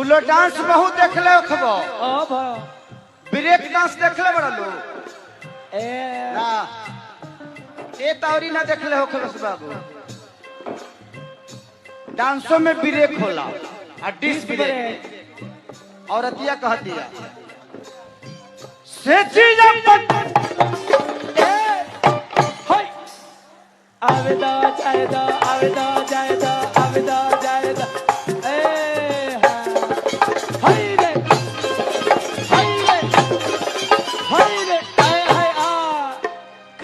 तू लो डांस बहुत देख ले खबो ओ भा ब्रेक डांस देख ले बड़ा लो ए ना ए तावरी ना देख ले हो खबस बाबू डांसों में ब्रेक होला और डिस ब्रेक और अतिया कहती है से चीज आवेदा जायदा आवेदा जायदा आवेदा जायदा ए हाय रे हाय रे हाय रे हाय हाय आ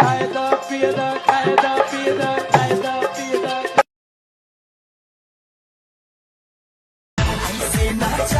खायदा पियदा खायदा पियदा खायदा पियदा ऐसे नाच